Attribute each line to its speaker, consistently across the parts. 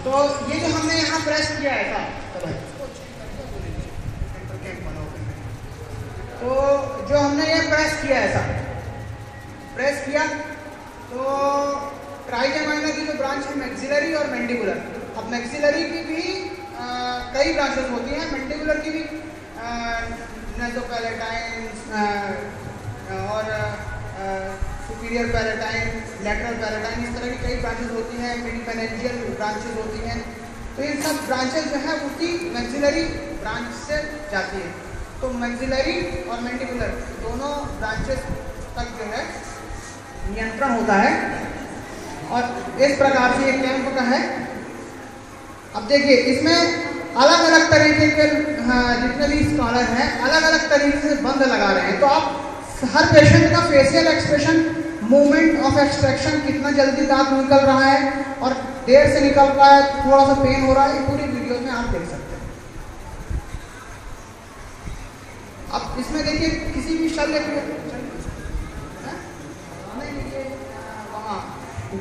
Speaker 1: तो ये जो हमने यहाँ प्रेस किया है था, तो जो हमने ये प्रेस किया है था, प्रेस किया तो ट्राइजेमाइनर की जो ब्रांच है मैक्सिलरी और मैंडिबुलर। अब मैक्सिलरी की भी कई ब्रांचेस होती हैं, मैंडिबुलर की भी नेसोपैलेटाइन और सुपीरियर पैलेटाइन, लैटरल पैलेटाइन, इस तरह की कई ब्रांचेस होती हैं, मिडफेरेंजियल ब्रांचेस होती हैं। तो ये सब ब्रांचेस जो है उसी मैक्सिलरी ब्रांच से जाती है। तो मैक्सिलरी और मैंडिबुलर दोनों ब्रांचेस तक जो है नियंत्रण होता है और इस प्रकार से ये कैंप का है। अब देखिए इसमें अलग अलग तरीके के जितने भी स्कॉलर हैं अलग अलग तरीके से बंद लगा रहे हैं। तो आप हर पेशेंट का facial expression, movement of extraction, कितना जल्दी दांत निकल रहा है और देर से निकल रहा है, थोड़ा सा पेन हो रहा है, पूरी वीडियो में आप देख सकते हैं। अब इसमें देखिए किसी भी शल्य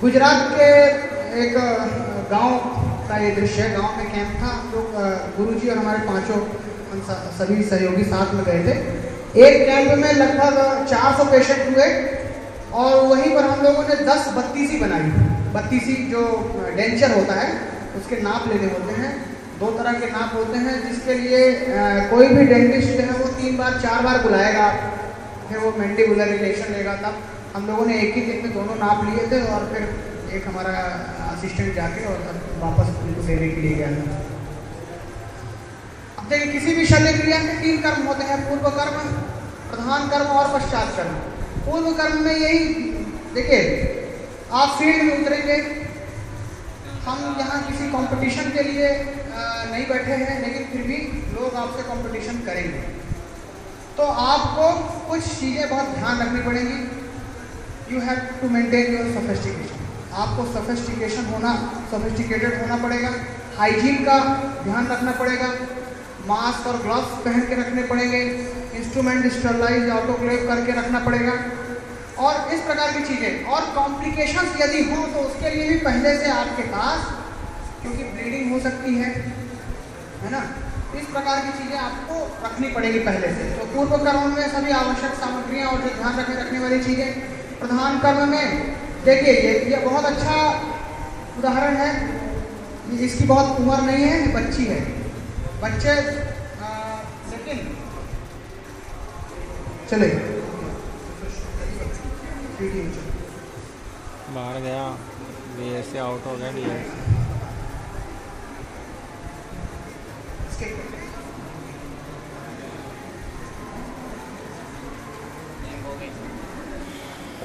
Speaker 1: गुजरात के एक गांव का ये दृश्य है। गांव में कैंप था, हम लोग गुरुजी और हमारे पांचों हम सभी सहयोगी साथ में गए थे। एक कैंप में लगभग 400 पेशेंट हुए और वहीं पर हम लोगों ने 10 बत्तीसी बनाई। बत्तीसी जो डेंचर होता है उसके नाप लेने होते हैं, 2 तरह के नाप होते हैं, जिसके लिए कोई भी डेंटिस्ट जो है वो 3 बार 4 बार बुलाएगा, फिर वो मैंडिबुलर रिलेशन लेगा। तब हम लोगों ने एक ही दिन में दोनों नाप लिए थे और फिर एक हमारा असिस्टेंट जाके और वापस उनको देने के लिए गया था। अब देखिए किसी भी शल्य क्रिया में 3 कर्म होते हैं, पूर्व कर्म, प्रधान कर्म और पश्चात कर्म। पूर्व कर्म में यही देखिए, आप फील्ड में उतरेंगे, हम यहाँ किसी कंपटीशन के लिए नहीं बैठे हैं, लेकिन फिर भी लोग आपसे कंपटीशन करेंगे। तो आपको कुछ चीज़ें बहुत ध्यान रखनी पड़ेंगी। You have to maintain your sophistication. आपको सोफिस्टिकेटेड होना पड़ेगा। हाइजीन का ध्यान रखना पड़ेगा। मास्क और ग्लव्स पहन के रखने पड़ेंगे। इंस्ट्रूमेंट स्टरलाइज ऑटोक्लेव करके रखना पड़ेगा और इस प्रकार की चीज़ें। और कॉम्प्लिकेशंस यदि हो तो उसके लिए भी पहले से आपके पास, क्योंकि ब्लीडिंग हो सकती है ना, इस प्रकार की चीज़ें आपको रखनी पड़ेगी पहले से। तो पूर्व कर्म में सभी आवश्यक सामग्रियाँ और जो ध्यान रखने वाली चीज़ें। प्रधान कर्म में देखिए ये बहुत अच्छा उदाहरण है। इसकी बहुत उम्र नहीं है, बच्ची है, बच्चे लेकिन चले
Speaker 2: बाहर गया, BSc आउट हो गया,